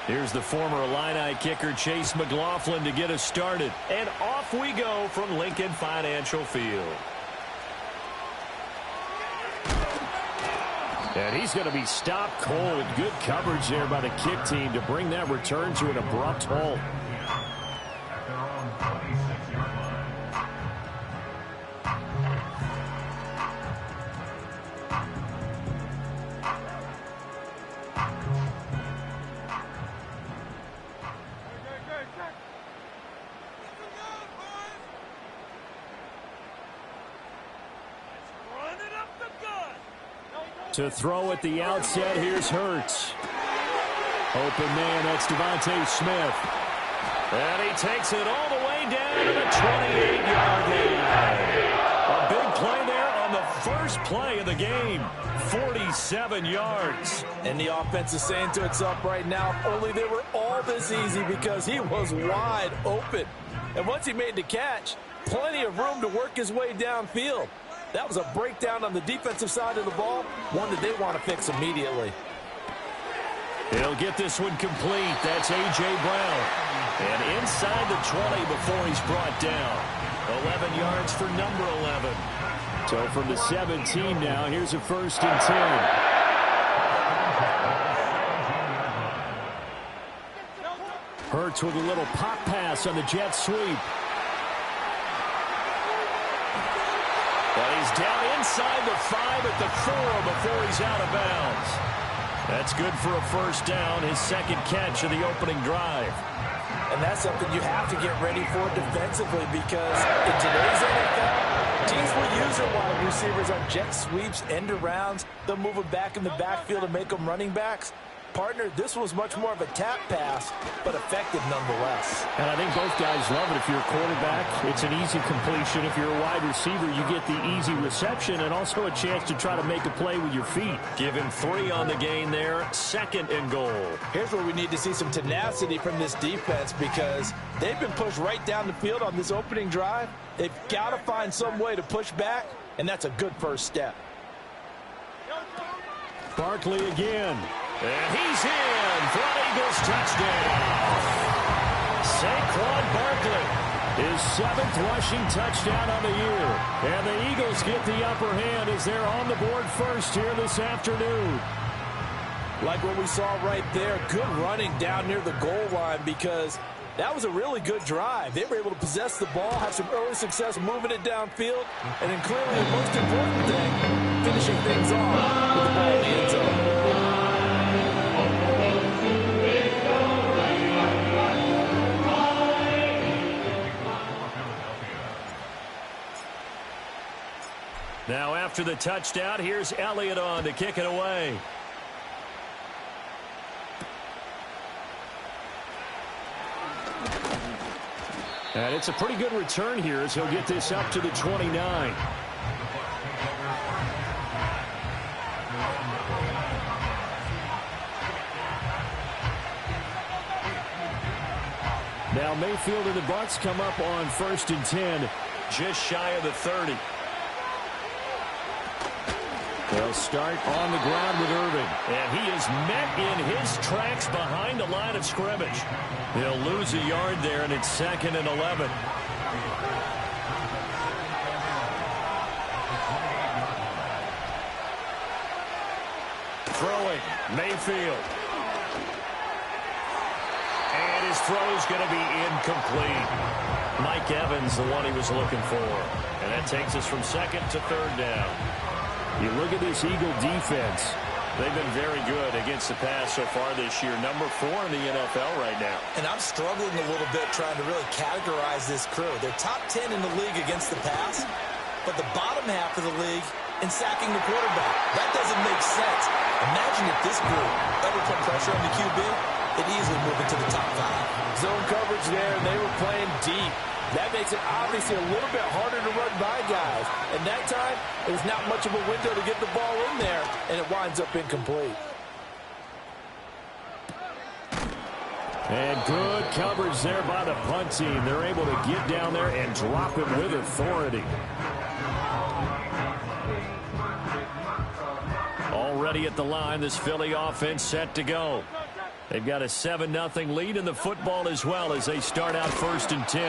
Here's the former Illini kicker Chase McLaughlin to get us started. And off we go from Lincoln Financial Field. And he's going to be stopped cold. Good coverage there by the kick team to bring that return to an abrupt halt. To throw at the outset, here's Hurts. Open man, that's Devontae Smith. And he takes it all the way down to the 28-yard line. A big play there on the first play of the game. 47 yards. And the offense is saying to itself right now, if only they were all this easy, because he was wide open. And once he made the catch, plenty of room to work his way downfield. That was a breakdown on the defensive side of the ball, one that they want to fix immediately. He'll get this one complete. That's A.J. Brown. And inside the 20 before he's brought down. 11 yards for number 11. So from the 17 now, here's a 1st and 10. Hurts with a little pop pass on the jet sweep. But he's down inside the 5 at the 4 before he's out of bounds. That's good for a 1st down, his 2nd catch of the opening drive. And that's something you have to get ready for defensively, because in today's NFL, teams will use their wide receivers on jet sweeps, end arounds. They'll move them back in the backfield and make them running backs. Partner, this was much more of a tap pass, but effective nonetheless. And I think both guys love it. If you're a quarterback, it's an easy completion. If you're a wide receiver, you get the easy reception and also a chance to try to make a play with your feet. Give him 3 on the gain there, 2nd and goal. Here's where we need to see some tenacity from this defense, because they've been pushed right down the field on this opening drive. They've got to find some way to push back, and that's a good 1st step. Barkley again. And he's in for an Eagles touchdown. Saquon Barkley, his 7th rushing touchdown on the year. And the Eagles get the upper hand as they're on the board first here this afternoon. Like what we saw right there, good running down near the goal line, because that was a really good drive. They were able to possess the ball, have some early success moving it downfield, and then clearly the most important thing, finishing things off with the ball in the end zone. Now after the touchdown, here's Elliott on to kick it away. And it's a pretty good return here as he'll get this up to the 29. Now Mayfield and the Bucs come up on 1st and 10, just shy of the 30. They'll start on the ground with Irvin. And he is met in his tracks behind the line of scrimmage. They'll lose a yard there, and it's 2nd and 11. Throwing, Mayfield. And his throw's going to be incomplete. Mike Evans, the one he was looking for. And that takes us from 2nd to 3rd down. You look at this Eagle defense. They've been very good against the pass so far this year. Number 4 in the NFL right now. And I'm struggling a little bit trying to really categorize this crew. They're top 10 in the league against the pass, but the bottom half of the league in sacking the quarterback. That doesn't make sense. Imagine if this group ever put pressure on the QB, they'd easily move into the top 5. Zone coverage there, and they were playing deep. That makes it obviously a little bit harder to run by guys. And that time, there's not much of a window to get the ball in there, and it winds up incomplete. And good coverage there by the punt team. They're able to get down there and drop it with authority. Already ready at the line. This Philly offense set to go. They've got a 7-0 lead in the football as well as they start out 1st and 10.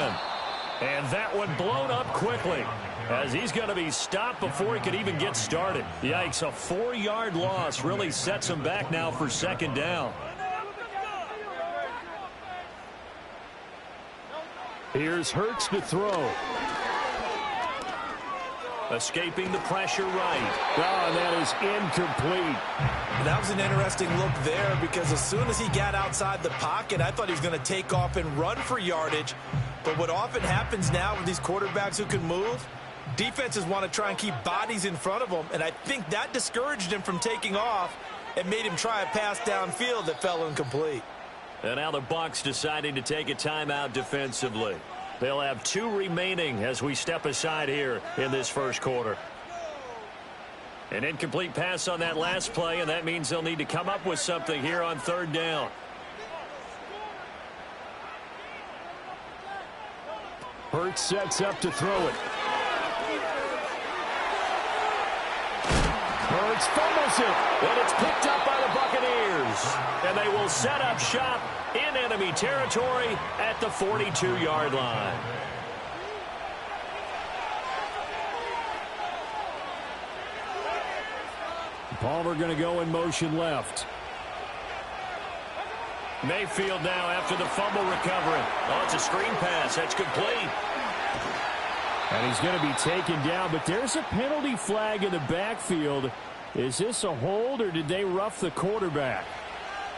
And that one blown up quickly as he's going to be stopped before he could even get started. Yikes, a 4-yard loss really sets him back now for 2nd down. Here's Hurts to throw. Escaping the pressure right. Oh, and that is incomplete. That was an interesting look there because as soon as he got outside the pocket, I thought he was going to take off and run for yardage. But what often happens now with these quarterbacks who can move, defenses want to try and keep bodies in front of them, and I think that discouraged him from taking off and made him try a pass downfield that fell incomplete. And now the Bucs deciding to take a timeout defensively. They'll have 2 remaining as we step aside here in this first quarter. An incomplete pass on that last play, and that means they'll need to come up with something here on 3rd down. Hurts sets up to throw it. Hurts fumbles it. And it's picked up by the Buccaneers. And they will set up shop in enemy territory at the 42-yard line. Palmer going to go in motion left. Mayfield now after the fumble recovering. Oh, it's a screen pass. That's complete. And he's going to be taken down, but there's a penalty flag in the backfield. Is this a hold, or did they rough the quarterback?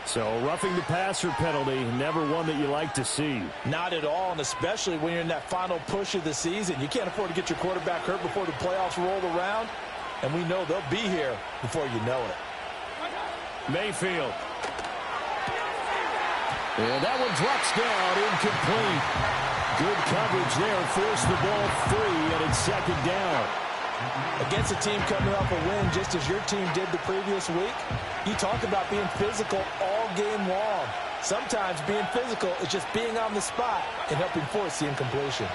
So roughing the passer penalty, never one that you like to see. Not at all, and especially when you're in that final push of the season. You can't afford to get your quarterback hurt before the playoffs roll around, and we know they'll be here before you know it. Mayfield. And that one drops down, incomplete. Good coverage there, forced the ball free, and it's 2nd down. Against a team coming off a win just as your team did the previous week, you talk about being physical all game long. Sometimes being physical is just being on the spot and helping force the incompletion.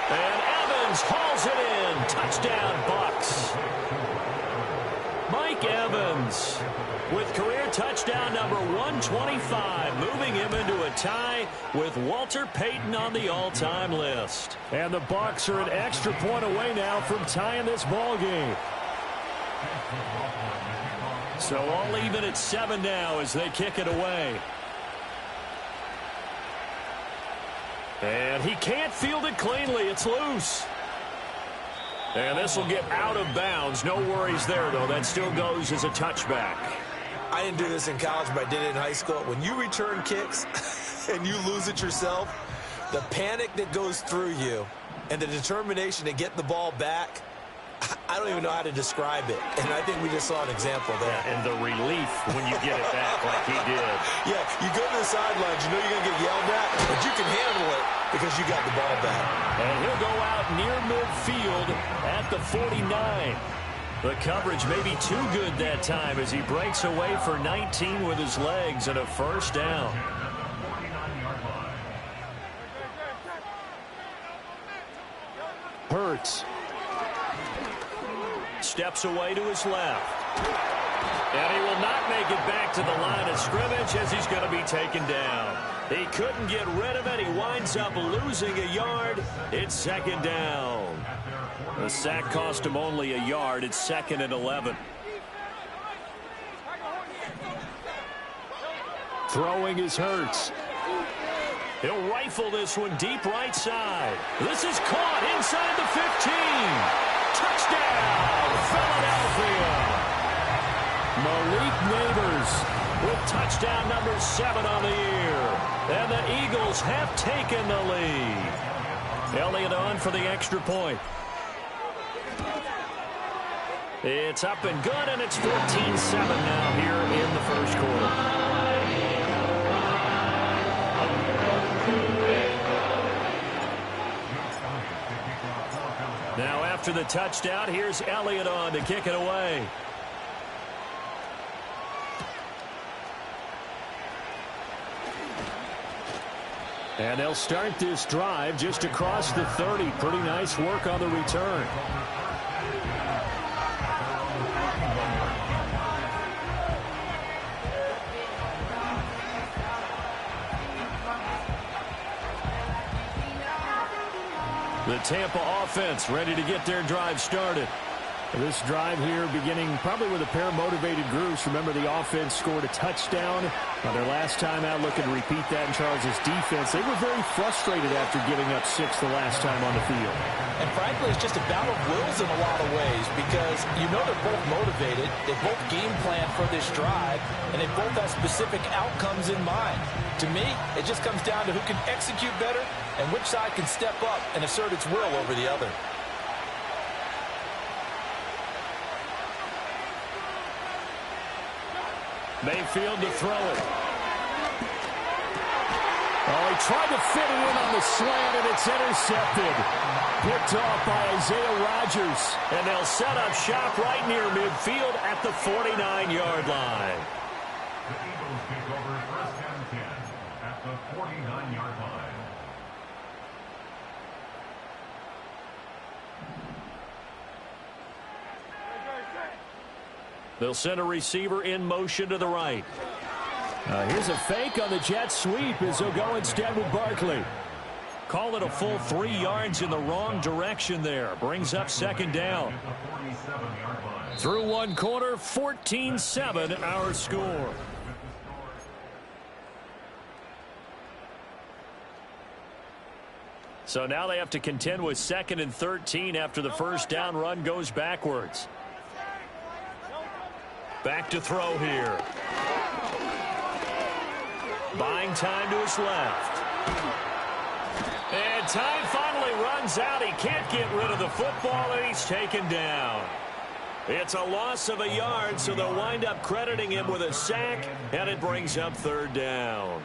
And Evans hauls it in. Touchdown, Bucs. Mike Evans with career touchdown number 125, moving him into a tie with Walter Payton on the all-time list. And the Bucs are an extra point away now from tying this ball game. So all even at 7 now as they kick it away. And he can't field it cleanly. It's loose. And this will get out of bounds. No worries there, though. That still goes as a touchback. I didn't do this in college, but I did it in high school. When you return kicks and you lose it yourself, the panic that goes through you and the determination to get the ball back, I don't even know how to describe it. And I think we just saw an example there. Yeah, and the relief when you get it back like he did. Yeah, you go to the sidelines, you know you're going to get yelled at, but you can handle it because you got the ball back. And he'll go out near midfield at the 49. The coverage may be too good that time as he breaks away for 19 with his legs and a 1st down. Hurts. Steps away to his left. And he will not make it back to the line of scrimmage as he's going to be taken down. He couldn't get rid of it. He winds up losing a yard. It's 2nd down. The sack cost him only a yard. It's 2nd and 11. Throwing is Hurts. He'll rifle this one deep right side. This is caught inside the 15. Touchdown, Philadelphia. Malik Neighbors with touchdown number 7 on the year. And the Eagles have taken the lead. Elliott on for the extra point. It's up and good, and it's 14-7 now here in the first quarter. Now after the touchdown, here's Elliott on to kick it away. And they'll start this drive just across the 30. Pretty nice work on the return. The Tampa offense ready to get their drive started. This drive here beginning probably with a pair of motivated groups. Remember, the offense scored a touchdown on their last time out, looking to repeat that in Charles' defense. They were very frustrated after giving up 6 the last time on the field. And frankly, it's just a battle of wills in a lot of ways because you know they're both motivated, they both game plan for this drive, and they both have specific outcomes in mind. To me, it just comes down to who can execute better and which side can step up and assert its will over the other. Mayfield to throw it. Oh, he tried to fit it in on the slant, and it's intercepted. Picked off by Isaiah Rodgers. And they'll set up shop right near midfield at the 49-yard line. The Eagles take over first and 10 at the 49-yard line. They'll send a receiver in motion to the right. Here's a fake on the jet sweep as they'll go instead with Barkley. Call it a full 3 yards in the wrong direction there. Brings up second down. Through one quarter, 14-7 our score. So now they have to contend with 2nd and 13 after the first down run goes backwards. Back to throw here. Buying time to his left. And time finally runs out. He can't get rid of the football, and he's taken down. It's a loss of a yard, so they'll wind up crediting him with a sack, and it brings up 3rd down.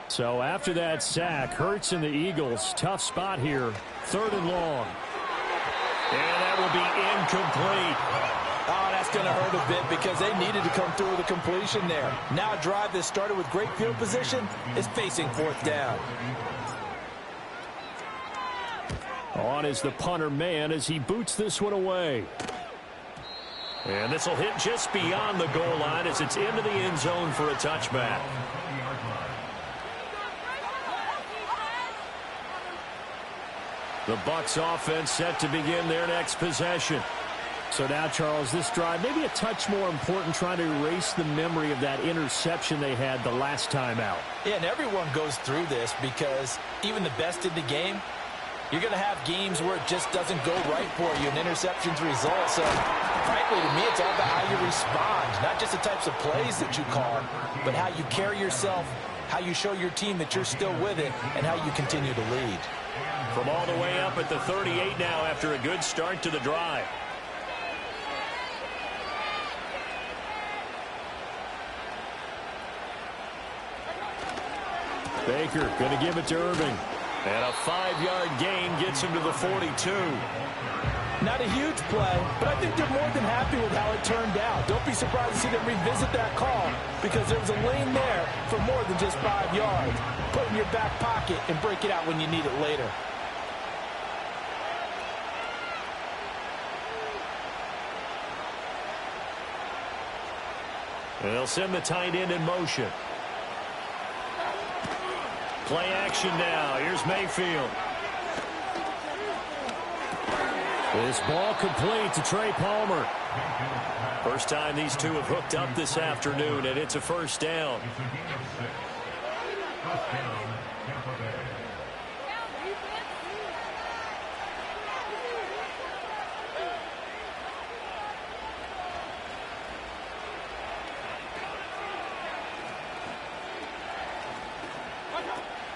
So after that sack, Hurts and the Eagles, tough spot here, 3rd and long. And that will be incomplete. Oh, that's going to hurt a bit because they needed to come through with a completion there. Now a drive that started with great field position is facing 4th down. On is the punter man as he boots this one away. And this will hit just beyond the goal line as it's into the end zone for a touchback. The Bucs offense set to begin their next possession. So now, Charles, this drive maybe a touch more important, trying to erase the memory of that interception they had the last time out. Yeah, and everyone goes through this because even the best in the game, you're going to have games where it just doesn't go right for you, and interceptions result. So, frankly, to me, it's all about how you respond, not just the types of plays that you call, but how you carry yourself, how you show your team that you're still with it, and how you continue to lead. From all the way up at the 38 now after a good start to the drive. Baker going to give it to Irving. And a 5-yard gain gets him to the 42. Not a huge play, but I think they're more than happy with how it turned out. Don't be surprised to see them revisit that call because there was a lane there for more than just 5 yards. Put it in your back pocket and break it out when you need it later. And they'll send the tight end in motion. Play action now. Here's Mayfield. This ball complete to Trey Palmer. First time these two have hooked up this afternoon, and it's a first down.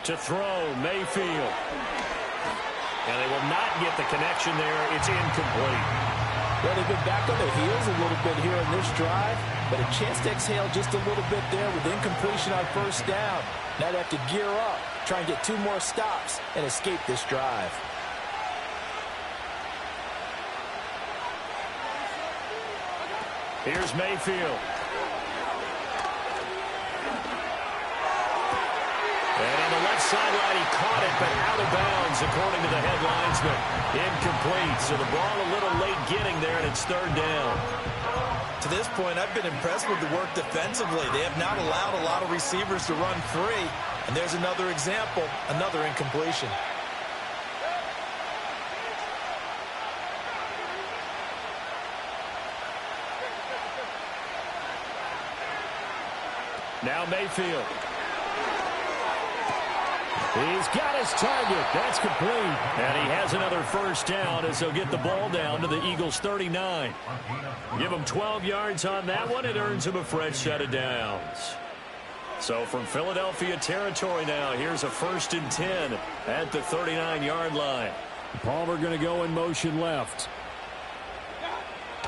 To throw, Mayfield. And they will not get the connection there. It's incomplete. Well, they've been back on their heels a little bit here in this drive, but a chance to exhale just a little bit there with incompletion on first down. Now they have to gear up, try and get 2 more stops, and escape this drive. Here's Mayfield. And on the left sideline, he caught it, but out of bounds, according to the head linesman. Incomplete, so the ball a little late getting there, and it's 3rd down. To this point, I've been impressed with the work defensively. They have not allowed a lot of receivers to run free. And there's another example, another incompletion. Now Mayfield. He's got his target. That's complete. And he has another first down as he'll get the ball down to the Eagles' 39. Give him 12 yards on that one. It earns him a fresh set of downs. So from Philadelphia territory now, here's a 1st and 10 at the 39-yard line. Palmer going to go in motion left.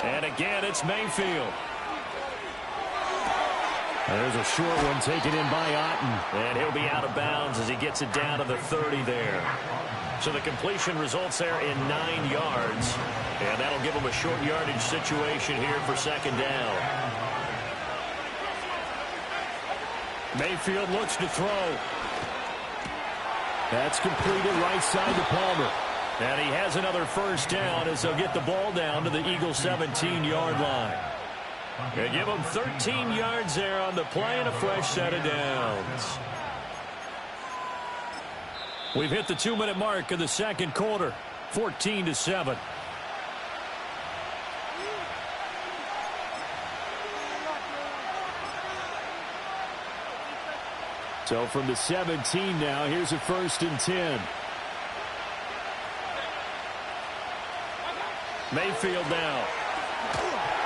And again, it's Mayfield. There's a short one taken in by Otten. And he'll be out of bounds as he gets it down to the 30 there. So the completion results there in 9 yards. And that'll give him a short yardage situation here for 2nd down. Mayfield looks to throw. That's completed right side to Palmer. And he has another first down as they'll get the ball down to the Eagles' 17-yard line. They give him 13 yards there on the play and a fresh set of downs. We've hit the 2-minute mark of the 2nd quarter, 14-7. So from the 17 now, here's a 1st and 10. Mayfield now.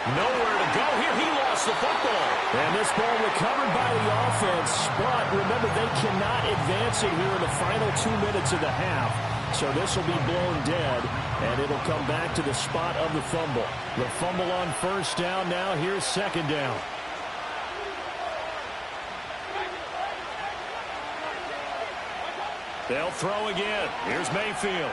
Nowhere to go here. He lost the football. And this ball recovered by the offense. But remember, they cannot advance it here in the final 2 minutes of the half. So this will be blown dead, and it'll come back to the spot of the fumble. The fumble on 1st down now. Here's 2nd down. They'll throw again. Here's Mayfield.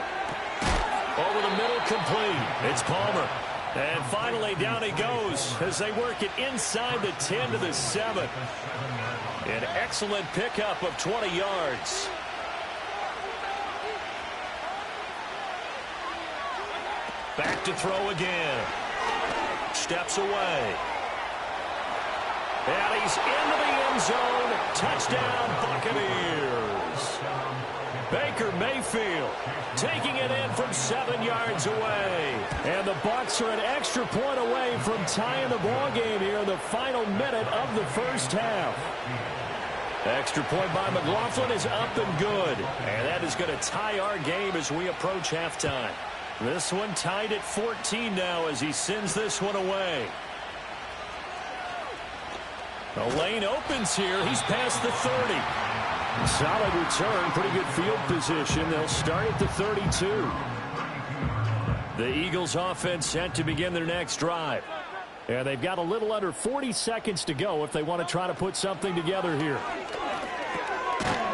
Over the middle, complete. It's Palmer. And finally, down he goes as they work it inside the 10 to the 7. An excellent pickup of 20 yards. Back to throw again. Steps away. And he's into the end zone. Touchdown, Buccaneers. Baker Mayfield taking it in from 7 yards away. And the Bucs are an extra point away from tying the ball game here in the final minute of the 1st half. Extra point by McLaughlin is up and good. And that is going to tie our game as we approach halftime. This one tied at 14 now as he sends this one away. The lane opens here. He's past the 30. Solid return, pretty good field position. They'll start at the 32. The Eagles offense set to begin their next drive. And they've got a little under 40 seconds to go if they want to try to put something together here.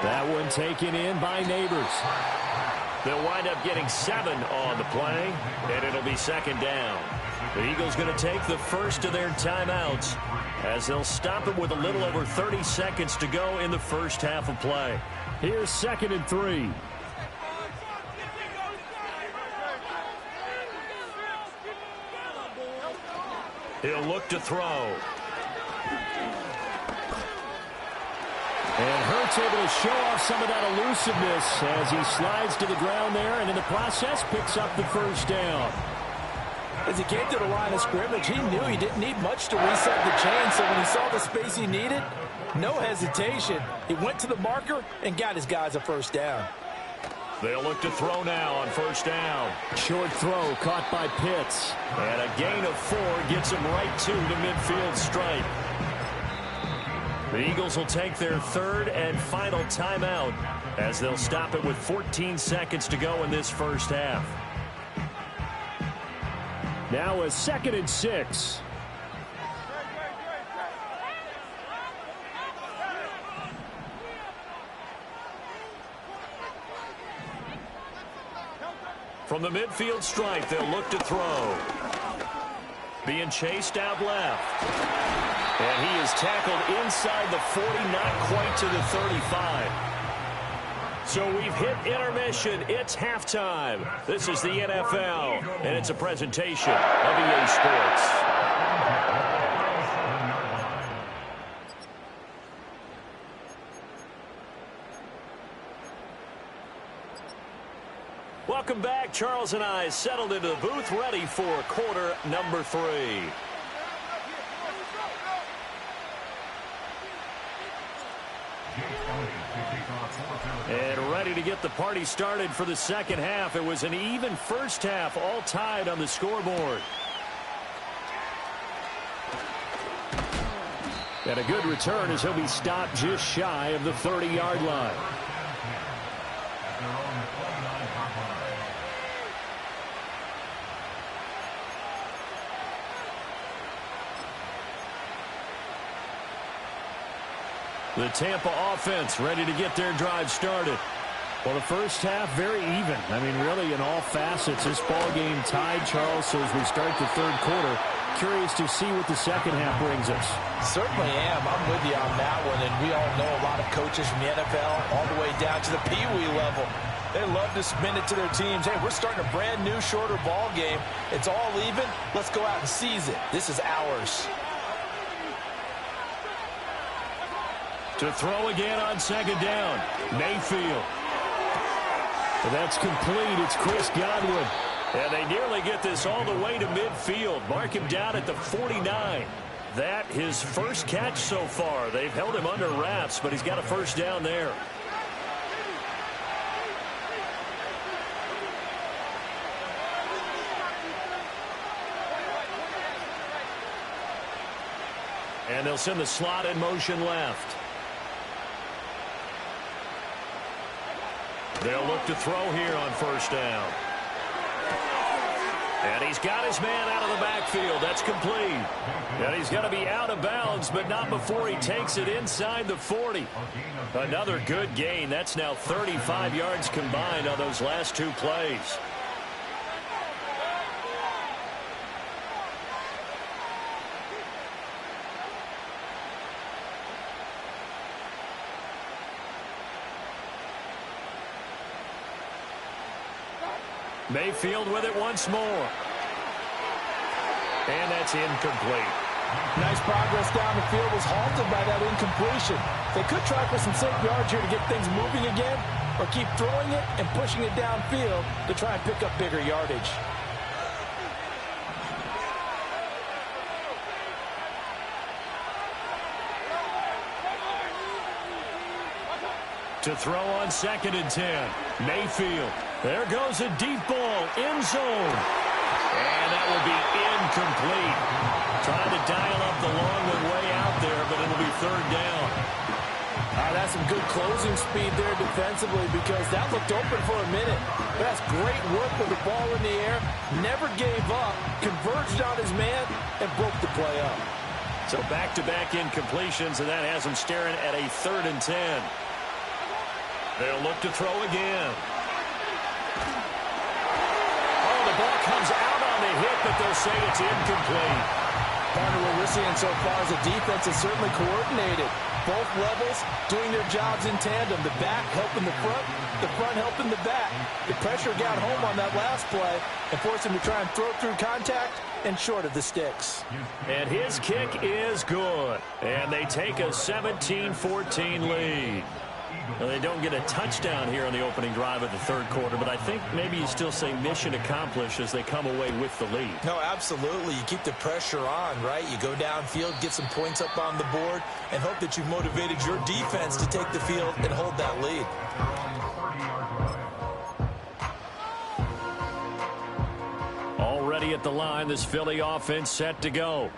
That one taken in by Neighbors. They'll wind up getting 7 on the play, and it'll be 2nd down. The Eagles going to take the first of their timeouts as they'll stop it with a little over 30 seconds to go in the 1st half of play. Here's 2nd and 3. He'll look to throw. And Hurts able to show off some of that elusiveness as he slides to the ground there, and in the process picks up the first down. As he came to the line of scrimmage, he knew he didn't need much to reset the chain, so when he saw the space he needed, no hesitation. He went to the marker and got his guys a first down. They'll look to throw now on 1st down. Short throw caught by Pitts. And a gain of 4 gets him right to the midfield stripe. The Eagles will take their 3rd and final timeout as they'll stop it with 14 seconds to go in this 1st half. Now a 2nd and 6. From the midfield stripe, they'll look to throw. Being chased out left. And he is tackled inside the 40, not quite to the 35. So we've hit intermission. It's halftime. This is the NFL, and it's a presentation of EA Sports. Welcome back. Charles and I settled into the booth, ready for quarter number 3. And ready to get the party started for the second half. It was an even first half, all tied on the scoreboard. And a good return as he'll be stopped just shy of the 30-yard line. The Tampa offense ready to get their drive started. Well, the first half, very even. I mean, really, in all facets, this ball game tied, Charles. So as we start the third quarter, curious to see what the second half brings us. Certainly am. I'm with you on that one. And we all know a lot of coaches from the NFL all the way down to the Pee-wee level. They love to spin it to their teams. Hey, we're starting a brand new, shorter ball game. It's all even. Let's go out and seize it. This is ours. To throw again on second down, Mayfield. That's complete. It's Chris Godwin. And they nearly get this all the way to midfield. Mark him down at the 49. That his first catch so far. They've held him under wraps, but he's got a first down there. And they'll send the slot in motion left. They'll look to throw here on first down. And he's got his man out of the backfield. That's complete. And he's going to be out of bounds, but not before he takes it inside the 40. Another good gain. That's now 35 yards combined on those last two plays. Mayfield with it once more. And that's incomplete. Nice progress down the field, was halted by that incompletion. They could try for some safe yards here to get things moving again, or keep throwing it and pushing it downfield to try and pick up bigger yardage. To throw on second and 10. Mayfield. There goes a deep ball. End zone. And that will be incomplete. Trying to dial up the long one way out there, but it'll be third down. That's some good closing speed there defensively, because that looked open for a minute. But that's great work with the ball in the air. Never gave up. Converged on his man and broke the play up. So back-to-back incompletions, and that has him staring at a third and 10. They'll look to throw again. Oh, the ball comes out on the hit, but they'll say it's incomplete. Partner, what we're seeing so far is the defense is certainly coordinated. Both levels doing their jobs in tandem. The back helping the front helping the back. The pressure got home on that last play and forced him to try and throw through contact and short of the sticks. And his kick is good. And they take a 17-14 lead. Well, they don't get a touchdown here on the opening drive of the third quarter, but I think maybe you still say mission accomplished as they come away with the lead. No, absolutely. You keep the pressure on, right? You go downfield, get some points up on the board, and hope that you've motivated your defense to take the field and hold that lead. Already at the line, this Philly offense set to go.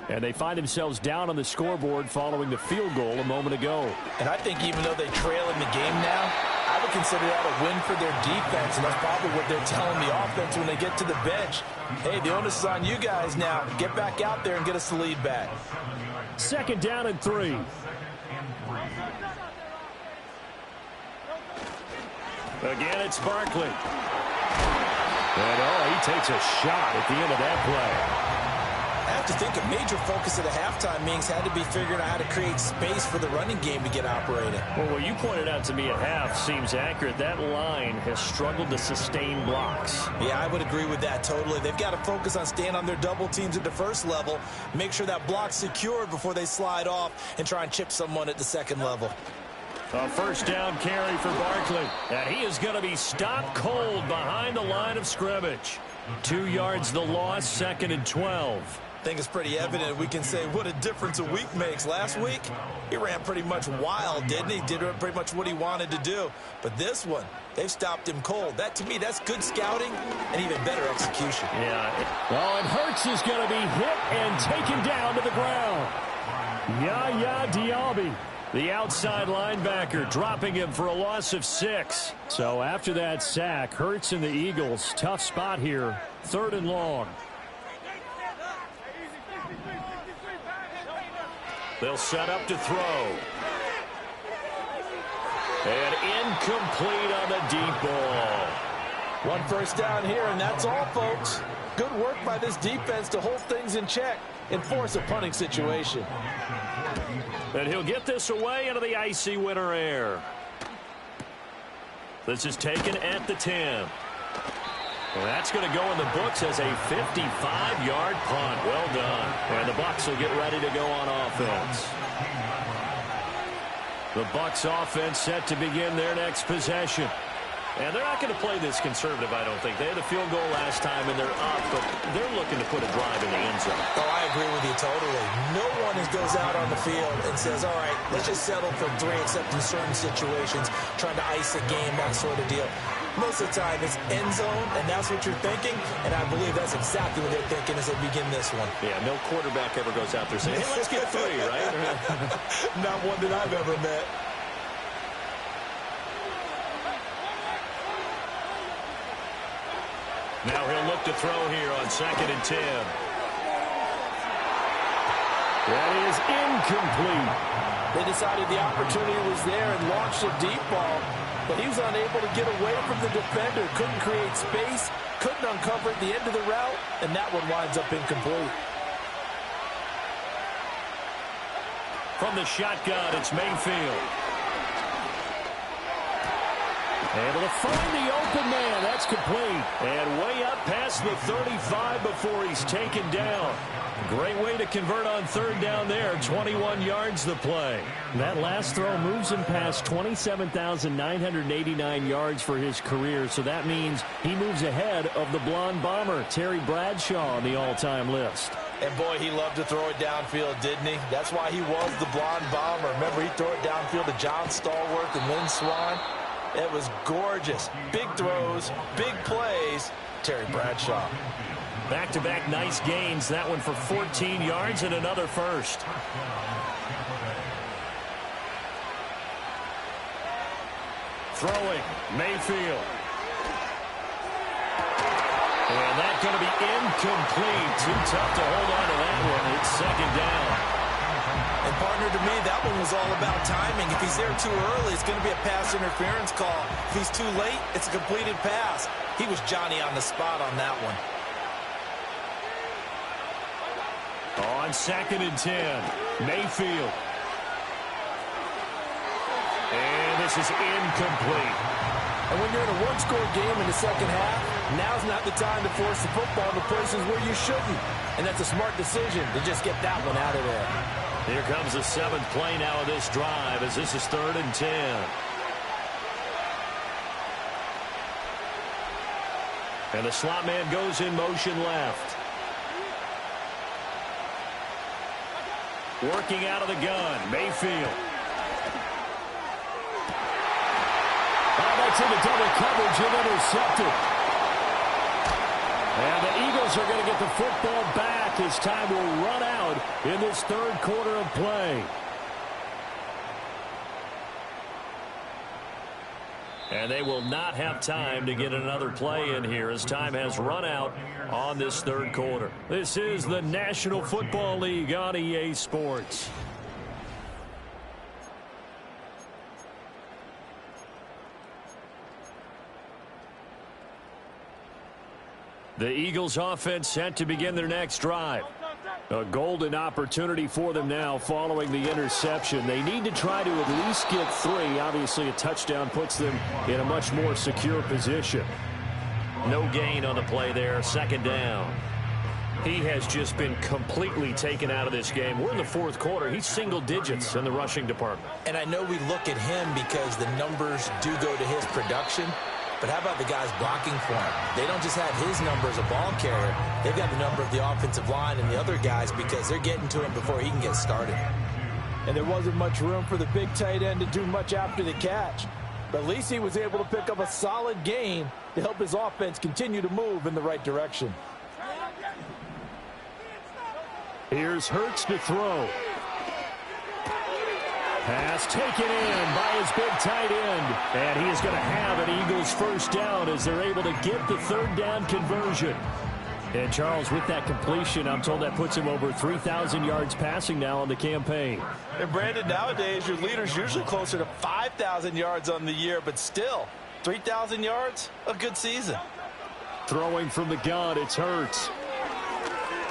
And they find themselves down on the scoreboard following the field goal a moment ago. And I think even though they trail in the game now, I would consider that a win for their defense. And that's probably what they're telling the offense when they get to the bench. Hey, the onus is on you guys now. Get back out there and get us the lead back. Second down and 3. Again, it's Barkley. And he takes a shot at the end of that play. I have to think a major focus of the halftime meetings had to be figuring out how to create space for the running game to get operating. Well, what you pointed out to me at half seems accurate. That line has struggled to sustain blocks. Yeah, I would agree with that totally. They've got to focus on staying on their double teams at the first level, make sure that block's secured before they slide off and try and chip someone at the second level. A first down carry for Barkley. And he is going to be stopped cold behind the line of scrimmage. 2 yards the loss, second and 12. think it's pretty evident. We can say what a difference a week makes. Last week, he ran pretty much wild, didn't he? Did pretty much what he wanted to do. But this one, they've stopped him cold. That, to me, that's good scouting and even better execution. Yeah. Well, and Hurts is going to be hit and taken down to the ground. Yaya Diaby, the outside linebacker, dropping him for a loss of 6. So after that sack, Hurts and the Eagles, tough spot here, 3rd and long. They'll set up to throw. And incomplete on the deep ball. 1 first down here, and that's all, folks. Good work by this defense to hold things in check and force a punting situation. And he'll get this away into the icy winter air. This is taken at the 10. And that's going to go in the books as a 55-yard punt. Well done. And the Bucs will get ready to go on offense. The Bucs offense set to begin their next possession. And they're not going to play this conservative, I don't think. They had a field goal last time, and they're up, but they're looking to put a drive in the end zone. Oh, I agree with you totally. No one goes out on the field and says, all right, let's just settle for 3, except in certain situations, trying to ice a game, that sort of deal. Most of the time, it's end zone, and that's what you're thinking, and I believe that's exactly what they're thinking as they begin this one. Yeah, no quarterback ever goes out there saying, hey, let's get 3, right? Not one that I've ever met. Now he'll look to throw here on 2nd and 10. That is incomplete. They decided the opportunity was there and launched a deep ball, but he was unable to get away from the defender, couldn't create space, couldn't uncover at the end of the route, and that one winds up incomplete. From the shotgun, it's Mayfield. Able to find the open man. That's complete. And way up past the 35 before he's taken down. Great way to convert on 3rd down there. 21 yards the play. That last throw moves him past 27,989 yards for his career. So that means he moves ahead of the blonde bomber, Terry Bradshaw, on the all-time list. And boy, he loved to throw it downfield, didn't he? That's why he was the blonde bomber. Remember, he threw it downfield to John Stallworth and Lynn Swann. It was gorgeous. Big throws, big plays. Terry Bradshaw. Back-to-back nice gains. That one for 14 yards and another first. Throwing, Mayfield. And that's going to be incomplete. Too tough to hold on to that one. It's 2nd down. And, partner, to me, that one was all about timing. If he's there too early, it's going to be a pass interference call. If he's too late, it's a completed pass. He was Johnny on the spot on that one. On 2nd and 10, Mayfield. And this is incomplete. And when you're in a one-score game in the second half, now's not the time to force the football to places where you shouldn't. And that's a smart decision to just get that one out of there. Here comes the 7th play now of this drive as this is 3rd and 10. And the slot man goes in motion left. Working out of the gun, Mayfield. Oh, that's into double coverage and intercepted. And the Eagles are going to get the football back as time will run out in this 3rd quarter of play. And they will not have time to get another play in here as time has run out on this 3rd quarter. This is the National Football League on EA Sports. The Eagles offense set to begin their next drive. A golden opportunity for them now following the interception. They need to try to at least get 3. Obviously, a touchdown puts them in a much more secure position. No gain on the play there. 2nd down. He has just been completely taken out of this game. We're in the 4th quarter. He's single digits in the rushing department. And I know we look at him because the numbers do go to his production. But how about the guys blocking for him? They don't just have his number as a ball carrier. They've got the number of the offensive line and the other guys because they're getting to him before he can get started. And there wasn't much room for the big tight end to do much after the catch. But at least he was able to pick up a solid gain to help his offense continue to move in the right direction. Here's Hurts to throw. Pass taken in by his big tight end. And he is going to have an Eagles first down as they're able to get the third down conversion. And Charles, with that completion, I'm told that puts him over 3,000 yards passing now on the campaign. And Brandon, nowadays your leader's usually closer to 5,000 yards on the year, but still, 3,000 yards, a good season. Throwing from the gun, it's Hurts.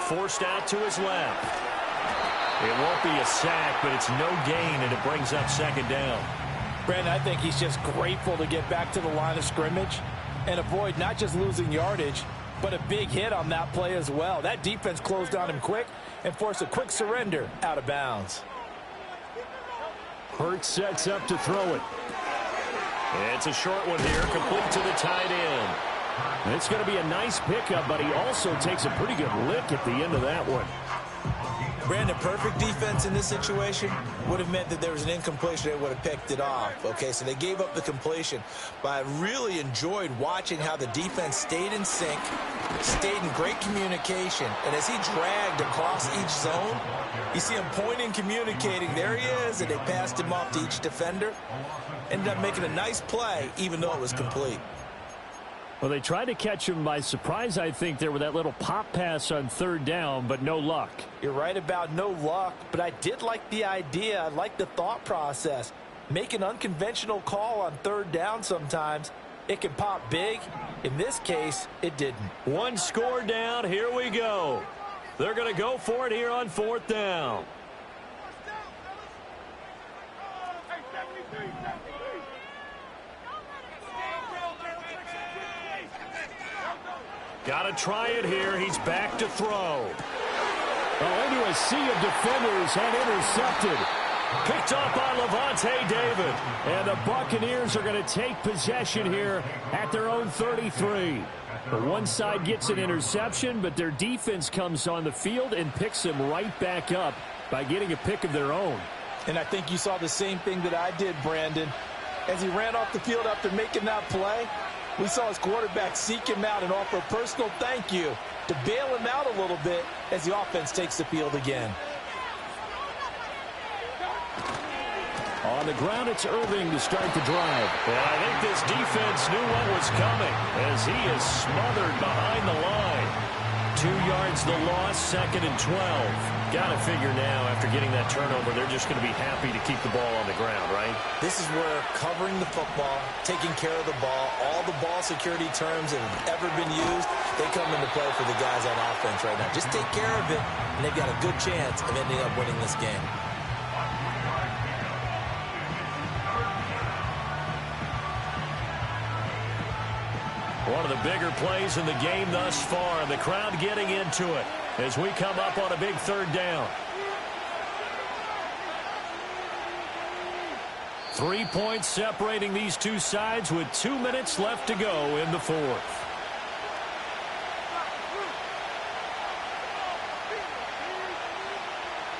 Forced out to his left. It won't be a sack, but it's no gain, and it brings up second down. Brandon, I think he's just grateful to get back to the line of scrimmage and avoid not just losing yardage, but a big hit on that play as well. That defense closed on him quick and forced a quick surrender out of bounds. Hurts sets up to throw it. It's a short one here, complete to the tight end. It's going to be a nice pickup, but he also takes a pretty good lick at the end of that one. Brandon, perfect defense in this situation would have meant that there was an incompletion. They would have picked it off. Okay, so they gave up the completion. But I really enjoyed watching how the defense stayed in sync, stayed in great communication. And as he dragged across each zone, you see him pointing, communicating. There he is, and they passed him off to each defender. Ended up making a nice play, even though it was complete. Well, they tried to catch him by surprise, I think, there with that little pop pass on third down, but no luck. You're right about no luck, but I did like the idea. I like the thought process. Make an unconventional call on third down sometimes. It can pop big. In this case, it didn't. One score down. Here we go. They're going to go for it here on fourth down. Got to try it here. He's back to throw. Into a sea of defenders and intercepted. Picked up by Lavonte David. And the Buccaneers are going to take possession here at their own 33. The one side gets an interception, but their defense comes on the field and picks them right back up by getting a pick of their own. And I think you saw the same thing that I did, Brandon. As he ran off the field after making that play, we saw his quarterback seek him out and offer a personal thank you to bail him out a little bit as the offense takes the field again. On the ground, it's Irving to start the drive. And I think this defense knew what was coming as he is smothered behind the line. 2 yards the loss, 2nd and 12. Got to figure now, after getting that turnover, they're just going to be happy to keep the ball on the ground, right? This is where covering the football, taking care of the ball, all the ball security terms that have ever been used, they come into play for the guys on offense right now. Just take care of it, and they've got a good chance of ending up winning this game. One of the bigger plays in the game thus far, and the crowd getting into it as we come up on a big third down. 3 points separating these two sides with 2 minutes left to go in the fourth.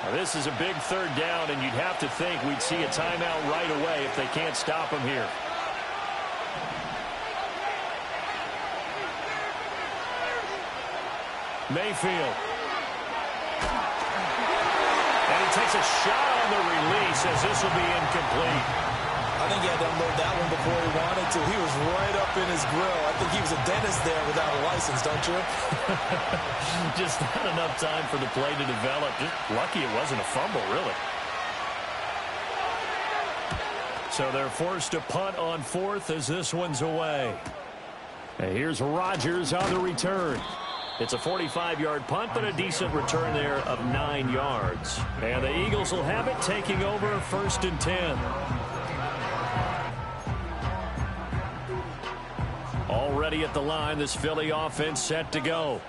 Now, this is a big third down, and you'd have to think we'd see a timeout right away if they can't stop him here. Mayfield. And he takes a shot on the release as this will be incomplete. I think he had to unload that one before he wanted to. He was right up in his grill. I think he was a dentist there without a license, don't you? Just not enough time for the play to develop. Just lucky it wasn't a fumble, really. So they're forced to punt on fourth as this one's away. And here's Rodgers on the return. It's a 45-yard punt, but a decent return there of 9 yards. And the Eagles will have it, taking over 1st and 10. Already at the line, this Philly offense set to go.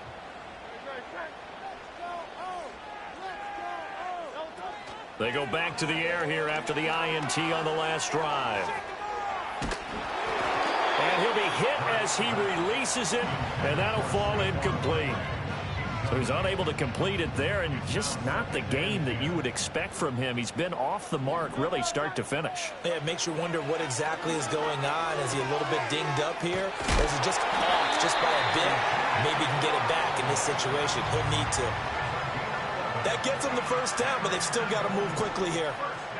They go back to the air here after the INT on the last drive. And he'll be hit as he releases it, and that'll fall incomplete. So he's unable to complete it there, and just not the game that you would expect from him. He's been off the mark, really, start to finish. Yeah, it makes you wonder what exactly is going on. Is he a little bit dinged up here, or is he just off just by a bit? Maybe he can get it back in this situation. He'll need to. That gets him the first down, but they've still got to move quickly here.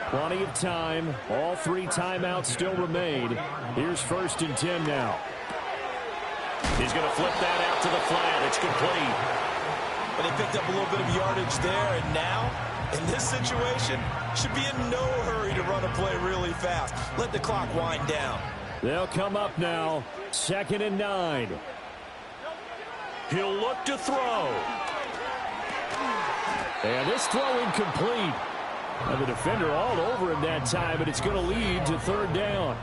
Plenty of time. All 3 timeouts still remain. Here's 1st and 10 now. He's going to flip that out to the flat. It's complete. But they picked up a little bit of yardage there, and now, in this situation, should be in no hurry to run a play really fast. Let the clock wind down. They'll come up now. 2nd and 9. He'll look to throw. And this throw incomplete. And the defender all over him that time, but it's going to lead to 3rd down.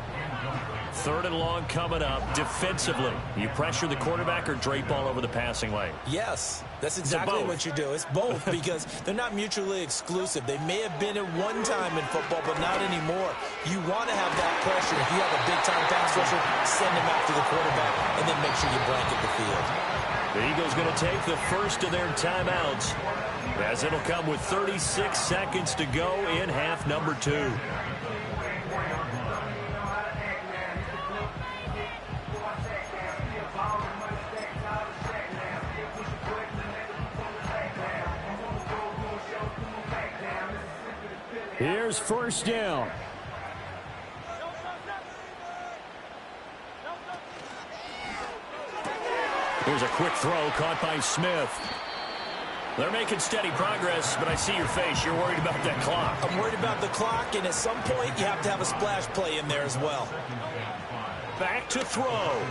3rd and long coming up. Defensively, you pressure the quarterback or drape all over the passing lane? Yes, that's exactly what you do. It's both because they're not mutually exclusive. They may have been at one time in football, but not anymore. You want to have that pressure. If you have a big-time pass rusher, send him after the quarterback, and then make sure you blanket the field. The Eagles going to take the first of their timeouts, as it'll come with 36 seconds to go in half number 2. Here's 1st down. Here's a quick throw caught by Smith. They're making steady progress, but I see your face. You're worried about that clock. I'm worried about the clock, and at some point, you have to have a splash play in there as well. Back to throw.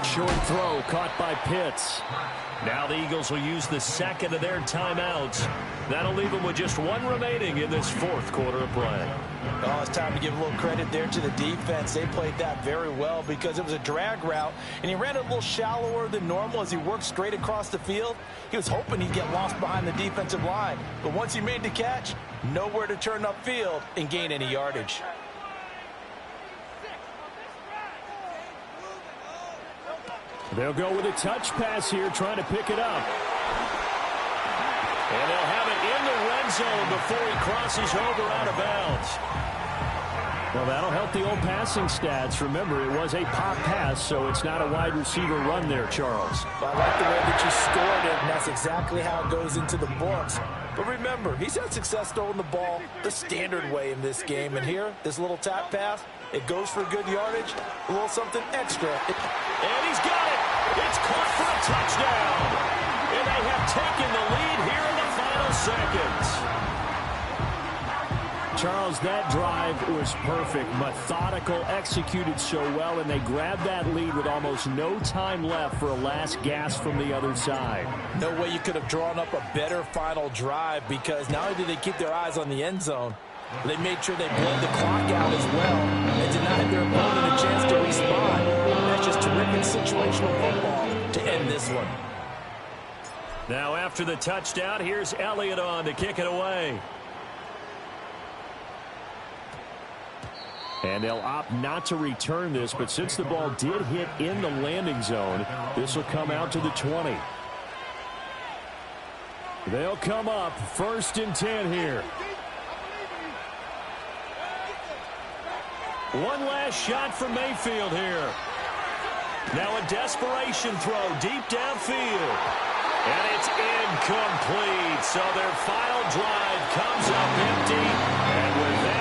Short throw caught by Pitts. Now the Eagles will use the 2nd of their timeouts. That'll leave them with just 1 remaining in this 4th quarter of play. Oh, it's time to give a little credit there to the defense. They played that very well because it was a drag route, and he ran it a little shallower than normal as he worked straight across the field. He was hoping he'd get lost behind the defensive line, but once he made the catch, nowhere to turn upfield and gain any yardage. They'll go with a touch pass here, trying to pick it up. And they'll have it in the red zone before he crosses over out of bounds. Well, that'll help the old passing stats. Remember, it was a pop pass, so it's not a wide receiver run there, Charles. Well, I like the way that you scored it, and that's exactly how it goes into the books. But remember, he's had success throwing the ball the standard way in this game. And here, this little tap pass, it goes for good yardage, a little something extra. And he's got it. It's caught for a touchdown. And they have taken the lead here in the final seconds. Charles, that drive was perfect. Methodical, executed so well, and they grabbed that lead with almost no time left for a last gasp from the other side. No way you could have drawn up a better final drive, because not only did they keep their eyes on the end zone, they made sure they bled the clock out as well and denied their opponent a chance to respond. That's just terrific situational football to end this one. Now after the touchdown, here's Elliott on to kick it away. And they'll opt not to return this, but since the ball did hit in the landing zone, this will come out to the 20. They'll come up 1st and 10 here. One last shot from Mayfield here. Now a desperation throw deep downfield. And it's incomplete. So their final drive comes up empty. And with that,